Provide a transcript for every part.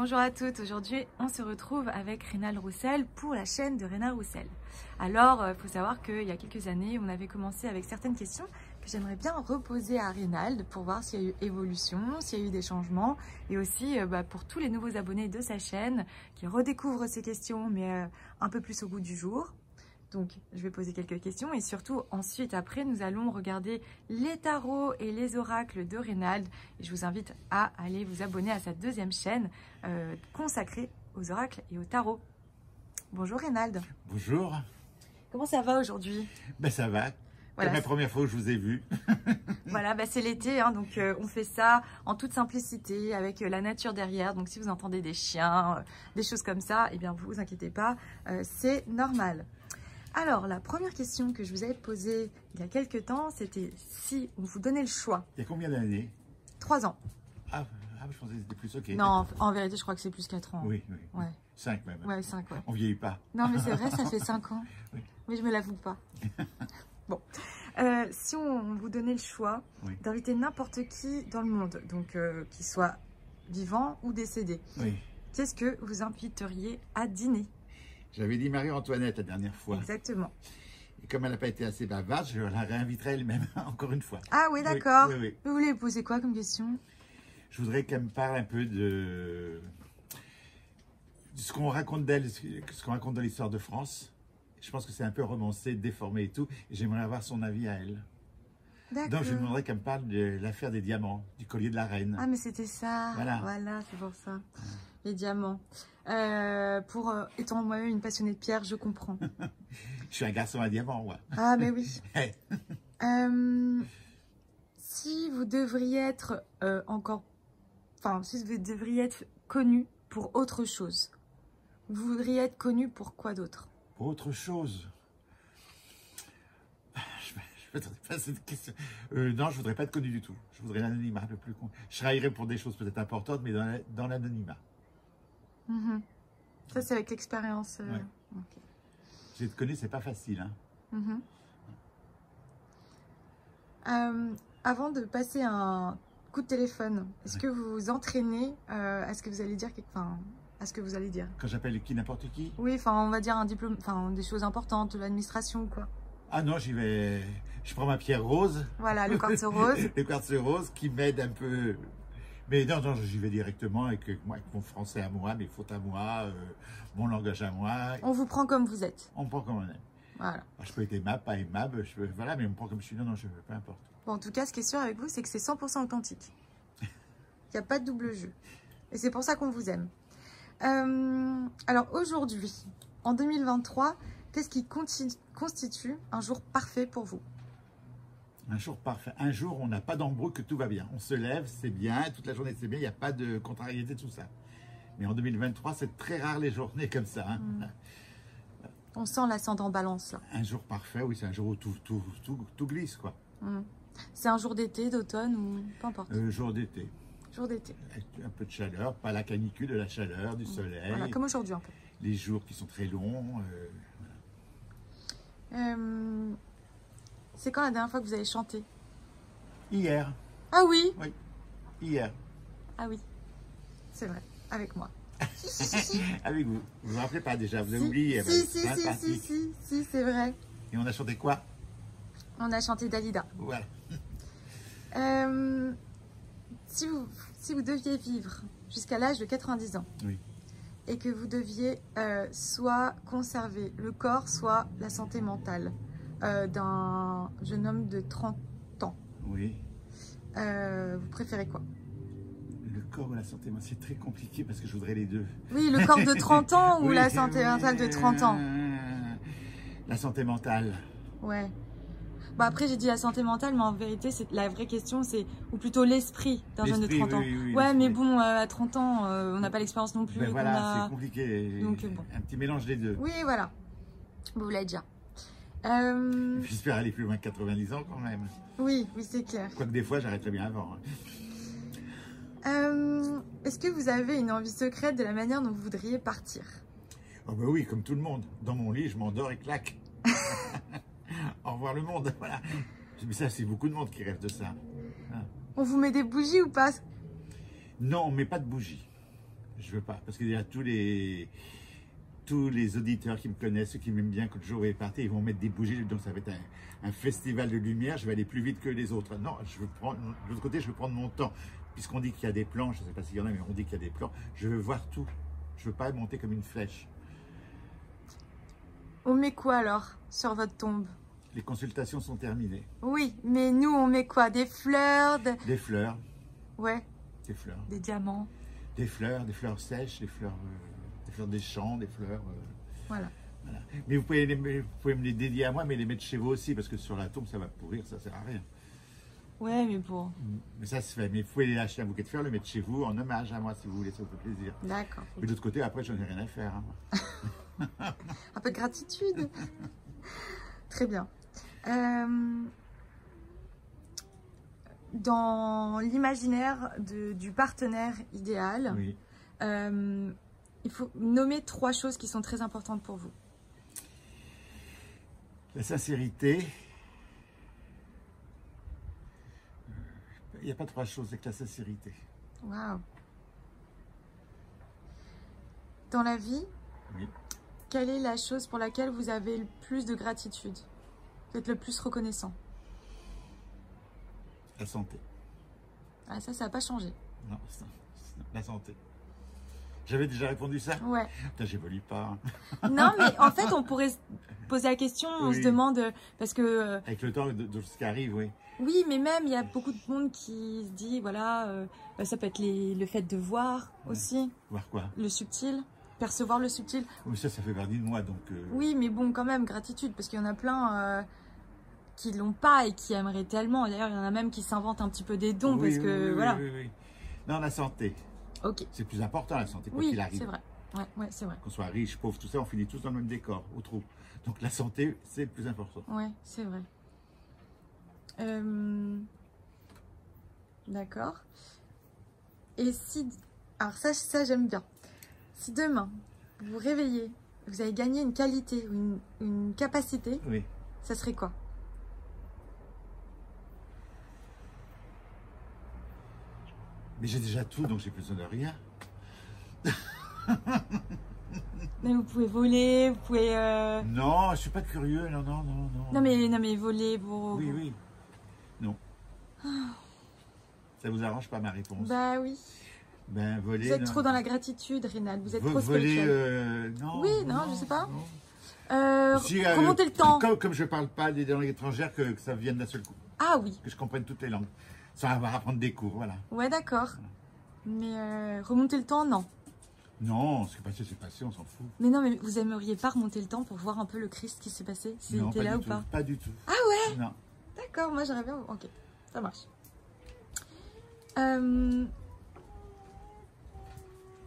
Bonjour à toutes, aujourd'hui on se retrouve avec Rénal Roussel pour la chaîne de Rénal Roussel. Alors il faut savoir qu'il y a quelques années on avait commencé avec certaines questions que j'aimerais bien reposer à Rénal pour voir s'il y a eu évolution, s'il y a eu des changements et aussi pour tous les nouveaux abonnés de sa chaîne qui redécouvrent ces questions mais un peu plus au goût du jour. Donc, je vais poser quelques questions et surtout, ensuite, après, nous allons regarder les tarots et les oracles de Rénal. Et je vous invite à aller vous abonner à sa deuxième chaîne consacrée aux oracles et aux tarots. Bonjour Rénal. Bonjour. Comment ça va aujourd'hui? Ça va. Voilà. C'est la première fois que je vous ai vu. Voilà, c'est l'été, hein, donc on fait ça en toute simplicité, avec la nature derrière. Donc si vous entendez des chiens, des choses comme ça, eh bien vous inquiétez pas, c'est normal. Alors, la première question que je vous avais posée il y a quelques temps, c'était si on vous donnait le choix. Il y a combien d'années? 3 ans. Ah, je pensais que c'était plus, ok. Non, en vérité, je crois que c'est plus 4 ans. Oui. Ouais. 5 même. Ouais, 5, ouais. On vieillit pas. Non, mais c'est vrai, ça fait 5 ans. Oui. Mais je me l'avoue pas. Bon. Si on vous donnait le choix d'inviter n'importe qui dans le monde, donc qu'il soit vivant ou décédé, qu'est-ce que vous inviteriez à dîner? J'avais dit Marie-Antoinette la dernière fois. Exactement. Et comme elle n'a pas été assez bavarde, je la réinviterai elle-même encore une fois. Ah oui, d'accord. Oui. Vous voulez poser quoi comme question? Je voudrais qu'elle me parle un peu de ce qu'on raconte d'elle, ce qu'on raconte dans l'histoire de France. Je pense que c'est un peu romancé, déformé et tout. Et j'aimerais avoir son avis à elle. Donc je lui demanderais qu'elle me parle de l'affaire des diamants, du collier de la reine. Ah mais c'était ça. Voilà, c'est pour ça. Les diamants. Étant moi-même une passionnée de pierre, je comprends. Je suis un garçon à diamants, moi. Ah mais oui. Si vous devriez être si vous devriez être connu pour autre chose, vous voudriez être connu pour quoi d'autre? Pour autre chose. Je ne pas cette question. Non, je voudrais pas être connu du tout. Je voudrais l'anonymat le plus con. Je travaillerais pour des choses peut-être importantes, mais dans l'anonymat. Ça, c'est avec l'expérience. Okay. J'ai te connu, c'est pas facile. Avant de passer un coup de téléphone, est-ce que vous vous entraînez à ce que vous allez dire à ce que vous allez dire? Quand j'appelle qui, n'importe qui? Oui, on va dire un diplôme, des choses importantes, de l'administration ou quoi. Ah non, j'y vais. Je prends ma pierre rose. Voilà, le quartz rose. Le quartz rose qui m'aide un peu. Mais non, j'y vais directement avec mon français à moi, mes fautes à moi, mon langage à moi. On vous prend comme vous êtes. On me prend comme on est. Voilà. Alors, je peux être aimable, pas aimable, voilà, mais on me prend comme je suis. Non, peu importe. Bon, en tout cas, ce qui est sûr avec vous, c'est que c'est 100% authentique. Il n'y a pas de double jeu. Et c'est pour ça qu'on vous aime. Alors aujourd'hui, en 2023, qu'est-ce qui constitue un jour parfait pour vous? Un jour parfait. Un jour où on n'a pas d'embrouille, que tout va bien. On se lève, c'est bien, toute la journée c'est bien, il n'y a pas de contrariété, tout ça. Mais en 2023, c'est très rare les journées comme ça. On sent l'ascendant balance là. Un jour parfait, oui, c'est un jour où tout glisse, quoi. C'est un jour d'été, d'automne ou peu importe. Jour d'été. Jour d'été. Un peu de chaleur, pas la canicule, de la chaleur, du soleil. Voilà, comme aujourd'hui un peu. Les jours qui sont très longs. C'est quand la dernière fois que vous avez chanté? Hier. Ah oui? Oui, hier. Ah oui, c'est vrai, avec moi. Avec vous. Vous ne vous rappelez pas déjà, vous avez oublié. Si, c'est vrai. Et on a chanté quoi? On a chanté Dalida. Voilà. Si vous deviez vivre jusqu'à l'âge de 90 ans, et que vous deviez soit conserver le corps, soit la santé mentale d'un jeune homme de 30 ans, vous préférez quoi? Le corps ou la santé mentale, c'est très compliqué parce que je voudrais les deux. Oui, le corps de 30 ans ou la santé mentale de 30 ans? La santé mentale. Ouais. Bah après, j'ai dit la santé mentale, mais en vérité, la vraie question, c'est ou plutôt l'esprit d'un jeune de 30 ans. Ouais, mais bon, à 30 ans, on n'a pas l'expérience non plus. Voilà, c'est compliqué. Donc, bon. Un petit mélange des deux. Oui, voilà. Vous l'avez déjà. J'espère aller plus loin que 90 ans quand même. Oui, c'est clair. Quoique des fois, j'arrêterais bien avant. Est-ce que vous avez une envie secrète de la manière dont vous voudriez partir? Oh bah oui, comme tout le monde. Dans mon lit, je m'endors et claque. Au revoir le monde, voilà. Mais ça, c'est beaucoup de monde qui rêve de ça. On vous met des bougies ou pas? Non, on ne met pas de bougies. Je veux pas. Parce qu'il y a tous les auditeurs qui me connaissent, ceux qui m'aiment bien, quand le jour est parti, ils vont mettre des bougies, donc ça va être un festival de lumière, je vais aller plus vite que les autres. Non, de l'autre côté, je veux prendre mon temps. Puisqu'on dit qu'il y a des plans, je ne sais pas s'il y en a, mais on dit qu'il y a des plans, je veux voir tout. Je ne veux pas monter comme une flèche. On met quoi alors sur votre tombe? Les consultations sont terminées. Oui, mais nous, on met quoi? Des fleurs Des fleurs. Ouais. Des fleurs. Des diamants. Des fleurs sèches, des fleurs des champs, des fleurs. Voilà. Voilà. Mais vous pouvez me les dédier à moi, mais les mettre chez vous aussi, parce que sur la tombe, ça va pourrir, ça sert à rien. Ouais, mais bon. Mais ça se fait. Mais vous pouvez les acheter un bouquet de fleurs, le mettre chez vous en hommage à moi, si vous voulez, ça vous fait plaisir. D'accord. Mais de l'autre côté, après, j'en ai rien à faire. Hein. Un peu de gratitude. Très bien. Dans l'imaginaire du partenaire idéal, Oui. il faut nommer 3 choses qui sont très importantes pour vous. La sincérité. Il n'y a pas 3 choses avec la sincérité. Waouh. Dans la vie, Oui. quelle est la chose pour laquelle vous avez le plus de gratitude? Vous êtes le plus reconnaissant? La santé. Ah, ça n'a pas changé. Non, la santé. J'avais déjà répondu ça? Ouais. Putain, j'évolue pas. Non, mais en fait, on pourrait se poser la question, on Oui. se demande, parce que... Avec le temps de ce qui arrive, oui. oui, mais même, il y a beaucoup de monde qui se dit, voilà, ça peut être le fait de voir aussi, Voir quoi? le subtil, percevoir le subtil. Oui, ça fait partie de moi, donc... Oui, mais bon, quand même, gratitude, parce qu'il y en a plein qui l'ont pas et qui aimeraient tellement. D'ailleurs, il y en a même qui s'inventent un petit peu des dons, oui, parce que, oui, voilà. Oui, oui. Non, la santé. Ok. C'est plus important, la santé, quoi Oui, qu'il arrive. c'est vrai. Ouais, c'est vrai. Qu'on soit riche, pauvre, tout ça, on finit tous dans le même décor, au trou. Donc la santé, c'est le plus important. Ouais, c'est vrai. D'accord. Et si... alors ça j'aime bien. Si demain, vous vous réveillez, vous avez gagné une qualité ou une capacité, Oui. ça serait quoi? Mais j'ai déjà tout, donc j'ai plus besoin de rien. Mais vous pouvez voler, vous pouvez... Non, je suis pas curieux, non, non, non, non. Non mais voler, vous... Oui, oui. Non. Ça vous arrange pas ma réponse? Bah oui. Ben, voler... Vous êtes non. trop dans la gratitude, Rénal. Vous êtes trop Voler, spirituel. non. Oui, non, je sais pas. Non. Si, remontez le temps. Comme je parle pas des langues étrangères, que ça vienne d'un seul coup. Ah oui. Que je comprenne toutes les langues. Sans avoir à prendre des cours, voilà. Ouais, d'accord. Mais remonter le temps, non. Non, ce qui est passé, on s'en fout. Mais non, mais vous aimeriez pas remonter le temps pour voir un peu le Christ qui s'est passé? S'il Non, était pas là du ou tout. pas? Pas du tout. Ah ouais? Non. D'accord, moi j'aurais bien... ok, ça marche.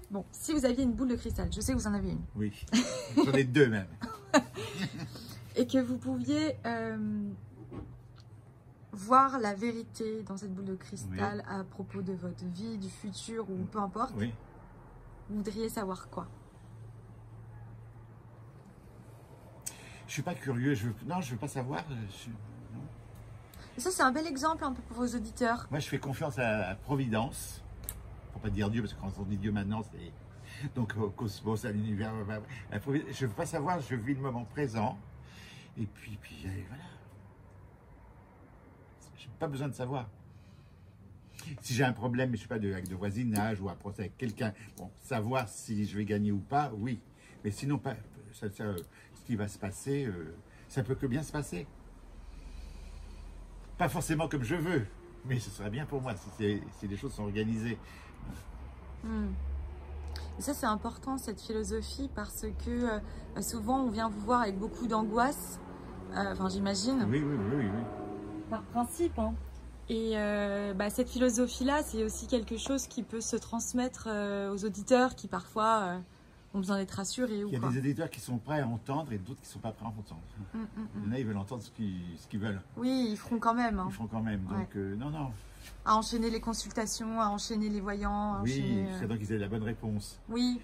Bon, si vous aviez une boule de cristal, je sais que vous en avez une, Oui. J'en ai 2 même. et que vous pouviez voir la vérité dans cette boule de cristal à propos de votre vie, du futur ou peu importe, Oui. vous voudriez savoir quoi? Je suis pas curieux. Non, je veux pas savoir. Non. Et ça, c'est un bel exemple un peu pour vos auditeurs. Moi, je fais confiance à la Providence. Faut pas dire Dieu, parce que quand on dit Dieu maintenant, c'est donc au cosmos, à l'univers. Je veux pas savoir. Je vis le moment présent. Et puis voilà. J'ai pas besoin de savoir. Si j'ai un problème, mais je sais pas, avec de voisinage ou un procès avec quelqu'un, bon, savoir si je vais gagner ou pas, oui. Mais sinon, pas, ce qui va se passer, ça peut que bien se passer. Pas forcément comme je veux, mais ce serait bien pour moi si les choses sont organisées. Et ça, c'est important, cette philosophie, parce que souvent, on vient vous voir avec beaucoup d'angoisse, enfin, j'imagine. Oui. Par principe, hein. Et cette philosophie-là, c'est aussi quelque chose qui peut se transmettre aux auditeurs qui parfois ont besoin d'être rassurés. Il y a des auditeurs qui sont prêts à entendre et d'autres qui ne sont pas prêts à entendre. Il y en a, ils veulent entendre ce qu'ils veulent. Oui, ils feront quand même. Hein. Ils feront quand même. Donc, non. À enchaîner les consultations, à enchaîner les voyants. Oui, c'est donc qu'ils aient la bonne réponse. Oui.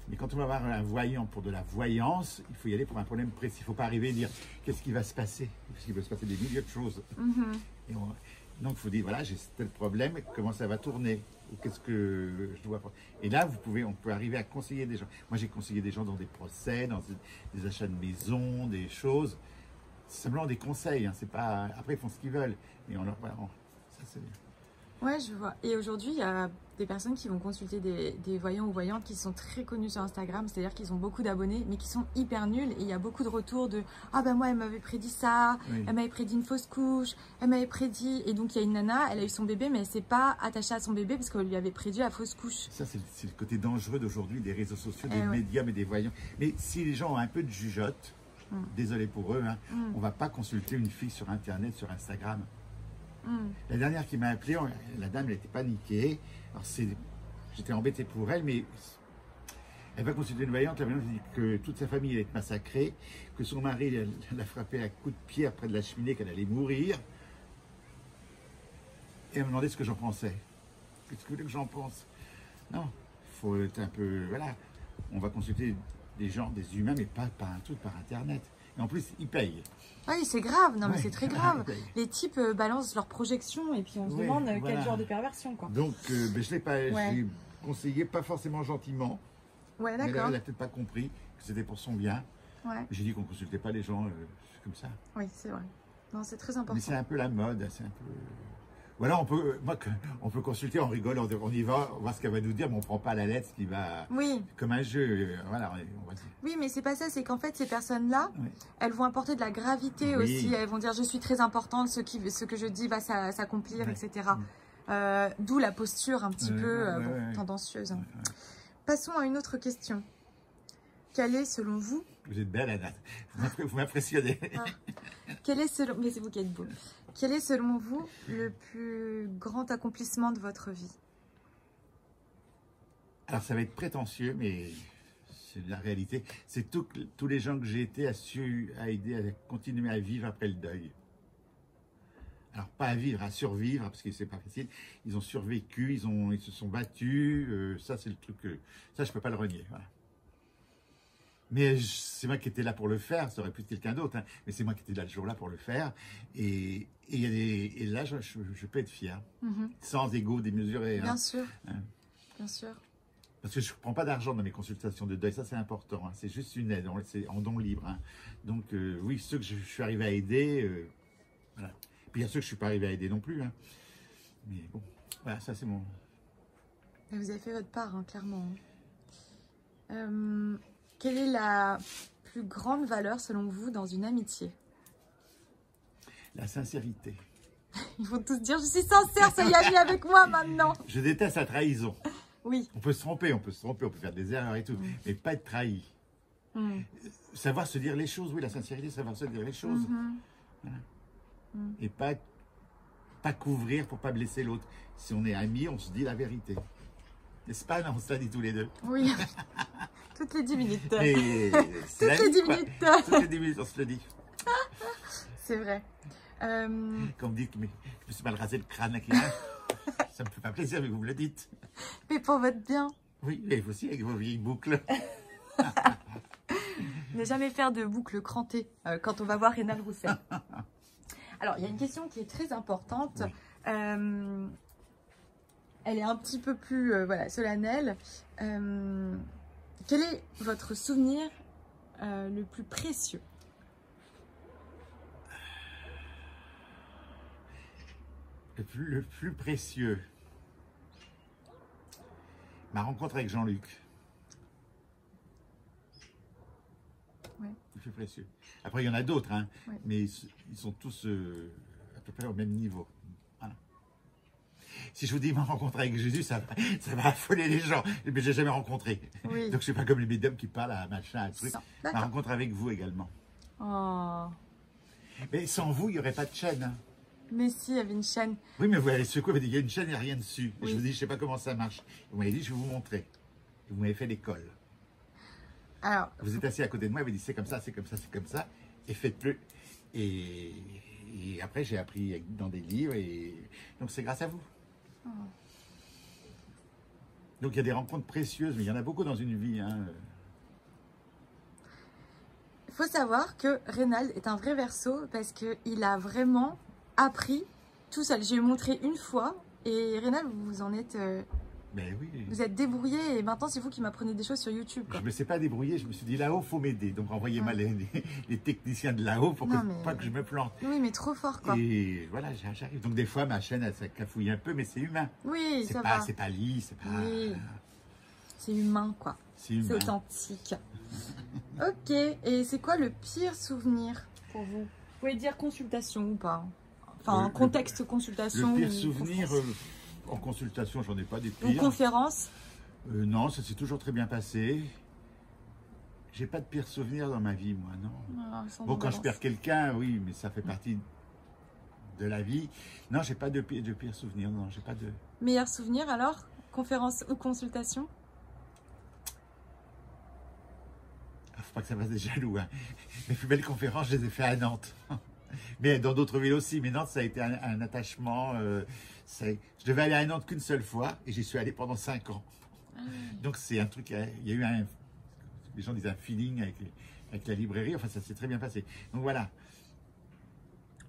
Mais quand on va avoir un voyant pour de la voyance, il faut y aller pour un problème précis. Il ne faut pas arriver et dire qu'est-ce qui va se passer. Parce qu'il va se passer des milliers de choses. Donc, il faut dire, voilà, j'ai tel problème, comment ça va tourner, ou qu'est-ce que je dois faire. Et là, on peut arriver à conseiller des gens. Moi, j'ai conseillé des gens dans des procès, dans des achats de maisons, des choses. C'est simplement des conseils, hein, c'est pas... Après, ils font ce qu'ils veulent. Mais voilà, ça, c'est... Ouais, je vois. Et aujourd'hui, il y a des personnes qui vont consulter des voyants ou voyantes qui sont très connus sur Instagram, c'est-à-dire qu'ils ont beaucoup d'abonnés, mais qui sont hyper nuls. Et il y a beaucoup de retours de « Ah ben moi, elle m'avait prédit ça, Oui. elle m'avait prédit une fausse couche, elle m'avait prédit... » Et donc, il y a une nana, elle a eu son bébé, mais elle ne s'est pas attachée à son bébé parce qu'elle lui avait prédit la fausse couche. Ça, c'est le côté dangereux d'aujourd'hui, des réseaux sociaux, des ouais. médiums et des voyants. Mais si les gens ont un peu de jugeote, désolé pour eux, hein, on ne va pas consulter une fille sur Internet, sur Instagram. La dernière qui m'a appelé, la dame, elle était paniquée. Alors, j'étais embêté pour elle, mais elle va consulter une voyante. La voyante dit que toute sa famille allait être massacrée, que son mari l'a frappé à coups de pierre près de la cheminée, qu'elle allait mourir. Et elle me demandait ce que j'en pensais. Qu'est-ce que vous voulez que j'en pense? Non, il faut être un peu... Voilà, on va consulter des gens, des humains, mais pas un truc par Internet. Et en plus, ils payent. Oui, c'est grave, non mais Ouais. c'est très grave. Les types balancent leurs projections et puis on se demande quel genre de perversion, quoi. Donc, ben, je l'ai conseillé, pas forcément gentiment. Ouais, Mais d'accord. elle n'a peut-être pas compris que c'était pour son bien. Ouais. J'ai dit qu'on ne consultait pas les gens comme ça. Oui, c'est vrai. Non, c'est très important. Mais c'est un peu la mode, c'est un peu... Voilà, on peut consulter, on rigole, on y va, on voit ce qu'elle va nous dire, mais on ne prend pas à la lettre ce qui va... Oui. Comme un jeu, voilà, on va dire. Oui, mais c'est pas ça, c'est qu'en fait, ces personnes-là, Oui. elles vont apporter de la gravité Oui. aussi. Elles vont dire, je suis très importante, ce que je dis va s'accomplir, Ouais. etc. D'où la posture un petit peu tendancieuse. Ouais. Passons à une autre question. Quel est, selon vous... Vous êtes belle, Anna. Vous m'impressionnez. Quel est, selon... Mais c'est vous qui êtes beau. Quel est, selon vous, le plus grand accomplissement de votre vie? Alors, ça va être prétentieux, mais c'est la réalité. C'est tous les gens que j'ai été à aider à continuer à vivre après le deuil. Alors, pas à vivre, à survivre, parce que c'est pas facile. Ils ont survécu, ils se sont battus. Ça, c'est le truc que... Ça, je peux pas le renier. Voilà. Mais c'est moi qui étais là pour le faire. Ça aurait pu être quelqu'un d'autre. Hein, mais c'est moi qui étais là le jour-là pour le faire. Et là, je peux être fier. Sans ego démesuré. Bien hein. sûr. Hein. Bien sûr. Parce que je ne prends pas d'argent dans mes consultations de deuil, ça c'est important, hein. C'est juste une aide, c'est en don libre. Hein. Donc oui, ceux que je suis arrivé à aider, voilà. Puis il y a ceux que je ne suis pas arrivé à aider non plus. Hein. Mais bon, voilà, ça c'est mon... Et vous avez fait votre part, hein, clairement. Quelle est la plus grande valeur, selon vous, dans une amitié? La sincérité. Ils vont tous dire, je suis sincère, soyez amis avec moi maintenant. Je déteste la trahison. Oui. On peut se tromper, on peut faire des erreurs et tout, mais pas être trahi. Savoir se dire les choses, oui, la sincérité, savoir se dire les choses. Voilà. Et pas couvrir pour pas blesser l'autre. Si on est amis, on se dit la vérité. N'est-ce pas? Non, on se l'a dit tous les deux. Oui. Toutes les 10 minutes. Toutes les 10 minutes. Toutes les 10 minutes, on se le dit. C'est vrai. Quand on me dit que je me suis mal rasé le crâne là, ça me fait pas plaisir, mais vous me le dites. Mais pour votre bien. Oui, mais vous aussi avec vos vieilles boucles. Ne jamais faire de boucles crantées quand on va voir Rénal Roussel. Alors, il y a une question qui est très importante. Oui. Elle est un petit peu plus solennelle. Quel est votre souvenir le plus précieux? Le plus précieux. Ma rencontre avec Jean-Luc. Ouais. Le plus précieux. Après, il y en a d'autres, hein, Ouais. mais ils sont tous à peu près au même niveau. Voilà. Si je vous dis ma rencontre avec Jésus, ça va affoler les gens. Mais je l'ai jamais rencontré. Oui. Donc, je ne suis pas comme les médiums qui parlent à machin, à truc. Ma D'accord. rencontre avec vous également. Oh. Mais sans vous, il n'y aurait pas de chaîne. Hein. Mais si, il y avait une chaîne. Oui, mais vous allez secouer, vous dites, il y a une chaîne, il n'y a rien dessus. Oui. Et je vous dis, je ne sais pas comment ça marche. Vous m'avez dit, je vais vous montrer. Vous m'avez fait l'école. Alors, Vous êtes assis à côté de moi, vous dites, c'est comme ça, c'est comme ça, c'est comme ça. Et faites-le. Et après, j'ai appris dans des livres. Et donc, c'est grâce à vous. oh. Donc, il y a des rencontres précieuses, mais il y en a beaucoup dans une vie. Hein. Il faut savoir que Rénal est un vrai Verseau parce qu'il a vraiment appris tout seul. J'ai montré une fois et Rénal, vous en êtes... Ben oui. Vous êtes débrouillé et maintenant c'est vous qui m'apprenez des choses sur YouTube. Quoi. Je ne me suis pas débrouillé, je me suis dit là-haut, il faut m'aider. Donc envoyez-moi les techniciens de là-haut pour pas que je me plante. Oui, mais trop fort quoi. Et voilà, j'arrive. Donc des fois, ma chaîne, elle se cafouille un peu, mais c'est humain. Oui, ça va. va. C'est pas lisse, c'est pas... Oui. C'est humain quoi. C'est authentique. Ok, et c'est quoi le pire souvenir pour vous? Vous pouvez dire consultation ou pas? Enfin, contexte consultation. Le pire souvenir... En consultation, j'en ai pas des pires. Ou conférence? Non, ça s'est toujours très bien passé. J'ai pas de pire souvenir dans ma vie, moi, non. Ah, bon, quand je perds quelqu'un, oui, mais ça fait partie de la vie. Non, j'ai pas de pire souvenir, non, j'ai pas de... Meilleur souvenir alors? Conférence ou consultation? Faut pas que ça fasse des jaloux, hein. Mes plus belles conférences, je les ai fait à Nantes. Mais dans d'autres villes aussi. Mais Nantes, ça a été un attachement. Je devais aller à Nantes qu'une seule fois et j'y suis allé pendant 5 ans. Donc c'est un truc, il y a eu les gens disent un feeling avec la librairie. Enfin, ça s'est très bien passé. Donc voilà.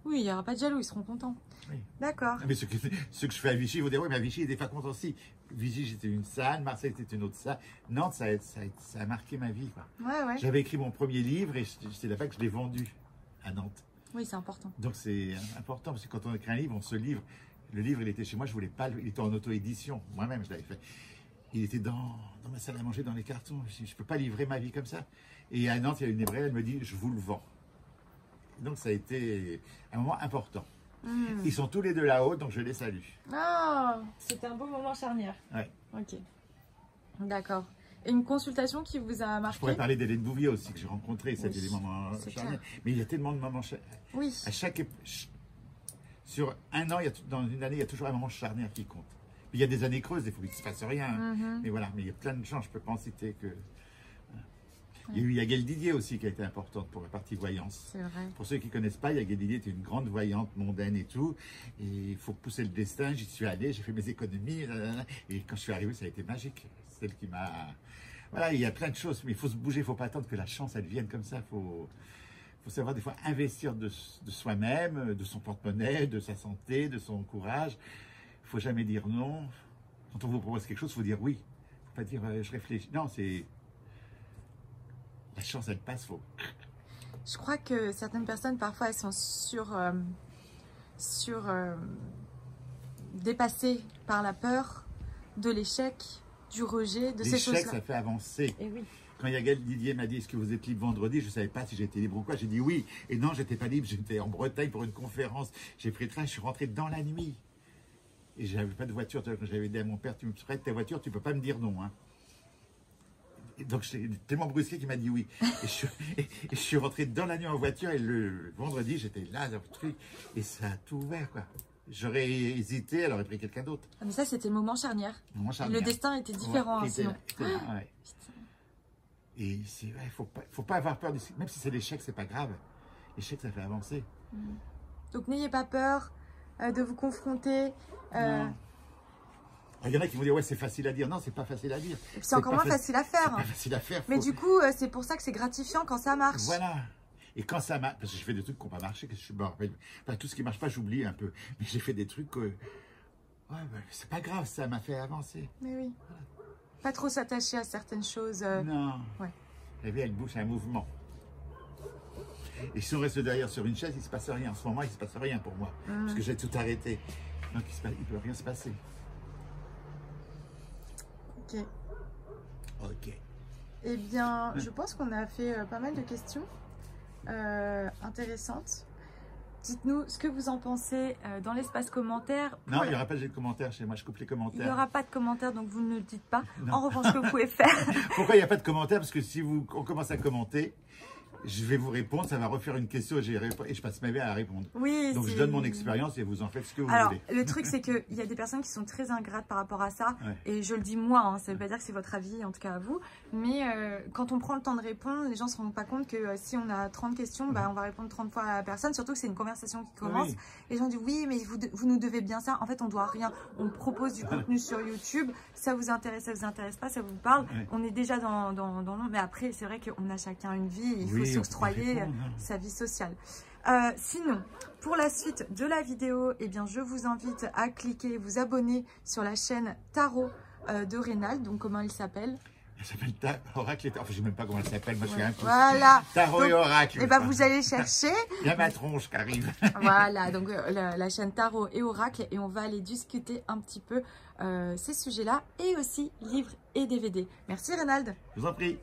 Oui, il n'y aura pas de jaloux, ils seront contents. Oui. D'accord. Mais ceux que je fais à Vichy, ils vont dire, oui, mais à Vichy, il n'est pas content aussi. Vichy, c'était une salle, Marseille, c'était une autre salle. Nantes, ça a marqué ma vie. Ouais. J'avais écrit mon premier livre et c'est là-bas que je l'ai vendu à Nantes. Oui, c'est important. Donc c'est important parce que quand on écrit un livre, on se livre. Le livre, il était chez moi, je voulais pas, il était en auto-édition. Moi-même, je l'avais fait. Il était dans ma salle à manger, dans les cartons. Je ne peux pas livrer ma vie comme ça. Et à Nantes, il y a une libraire, elle me dit, je vous le vends. Donc ça a été un moment important. Ils sont tous les deux là-haut, donc je les salue. Ah, c'était un beau moment charnière. Ouais. Ok. D'accord. Et une consultation qui vous a marqué? Je pourrais parler d'Hélène Bouvier aussi, que j'ai rencontré, c'était des moments charnières. Mais il y a tellement de moments charnières. Oui. Sur un an, dans une année, il y a toujours un moment charnière qui compte. Puis il y a des années creuses, des fois il ne se passe rien. Mais voilà, mais il y a plein de gens, je ne peux pas en citer que... Il y a eu Yaguel Didier aussi qui a été importante pour la partie voyance. C'est vrai. Pour ceux qui ne connaissent pas, Yaguel Didier était une grande voyante mondaine et tout. Et il faut pousser le destin, j'y suis allé, j'ai fait mes économies. Et quand je suis arrivé, ça a été magique. Celle qui m'a... Voilà, il y a plein de choses, mais il faut se bouger, il ne faut pas attendre que la chance, elle vienne comme ça. Il faut savoir des fois investir de soi-même, de son porte-monnaie, de sa santé, de son courage. Il ne faut jamais dire non. Quand on vous propose quelque chose, il faut dire oui. Il ne faut pas dire je réfléchis. Non, c'est... La chance, elle passe, faut. Je crois que certaines personnes, parfois, elles sont dépassées par la peur de l'échec, du rejet, de ces choses-là. L'échec, ça fait avancer. Et oui. Quand Yaguel Didier m'a dit, est-ce que vous êtes libre vendredi? Je ne savais pas si j'étais libre ou quoi. J'ai dit oui. Et non, j'étais pas libre. J'étais en Bretagne pour une conférence. J'ai pris le train, je suis rentré dans la nuit. Et j'avais pas de voiture. J'avais dit à mon père, tu me prêtes ta voiture, tu peux pas me dire non, hein. Et donc, j'étais tellement brusqué qu'il m'a dit oui. Et je suis rentré dans la nuit en voiture et le vendredi, j'étais là, dans le truc. Et ça a tout ouvert, quoi. J'aurais hésité, elle aurait pris quelqu'un d'autre. Ah, mais ça, c'était le moment charnière. Le Le destin était différent, ouais, sinon. Ouais. Et faut pas avoir peur, même si c'est l'échec, c'est pas grave. L'échec, ça fait avancer. Donc, n'ayez pas peur de vous confronter. Il y en a qui vont dire, ouais, c'est facile à dire. Non, c'est pas facile à dire. C'est encore moins facile à faire. C'est pas facile à faire. Mais du coup, c'est pour ça que c'est gratifiant quand ça marche. Voilà. Et quand ça marche, parce que je fais des trucs qui n'ont pas marché, que je suis mort. Enfin, tout ce qui marche pas, j'oublie un peu. Mais j'ai fait des trucs que, ouais, c'est pas grave, ça m'a fait avancer. Mais oui. Voilà. Pas trop s'attacher à certaines choses. Non. Ouais. La vie, elle bouge, c'est un mouvement. Et si on reste derrière sur une chaise, il ne se passe rien. En ce moment, il ne se passe rien pour moi. Parce que j'ai tout arrêté. Donc, il ne peut rien se passer. Ok. Ok. Eh bien, je pense qu'on a fait pas mal de questions intéressantes. Dites-nous ce que vous en pensez dans l'espace commentaire. Non, il n'y aura pas de commentaires chez moi, je coupe les commentaires. Il n'y aura pas de commentaires, donc vous ne le dites pas. Non. En revanche, ce que vous pouvez faire... Pourquoi il n'y a pas de commentaires? Parce que si on commence à commenter, je vais vous répondre, ça va refaire une question et je passe ma vie à répondre. Oui, donc je donne mon expérience et vous en faites ce que vous Alors, voulez. Le truc, c'est qu'il y a des personnes qui sont très ingrates par rapport à ça. Ouais. Et je le dis moi, hein, ça ne veut pas dire que c'est votre avis, en tout cas à vous. Mais quand on prend le temps de répondre, les gens ne se rendent pas compte que si on a 30 questions, bah, on va répondre 30 fois à la personne. Surtout que c'est une conversation qui commence. Oui. Les gens disent oui, mais vous nous devez bien ça. En fait, on ne doit rien. On propose du contenu sur YouTube. Ça vous intéresse, ça ne vous intéresse pas, ça vous parle. Ouais. On est déjà dans le... Mais après, c'est vrai qu'on a chacun une vie. Il faut s'octroyer sa vie sociale. Sinon, pour la suite de la vidéo, eh bien, je vous invite à cliquer, vous abonner sur la chaîne Tarot de Reynald. Donc, comment il s'appelle? Elle s'appelle Oracle. Enfin, je ne sais même pas comment elle s'appelle. Moi, je suis un peu. Voilà. Tarot et Oracle. Et ben, vous allez chercher. Il y a ma tronche qui arrive. Voilà, donc la chaîne Tarot et Oracle. Et on va aller discuter un petit peu ces sujets-là. Et aussi livres et DVD. Merci, Reynald. Je vous en prie.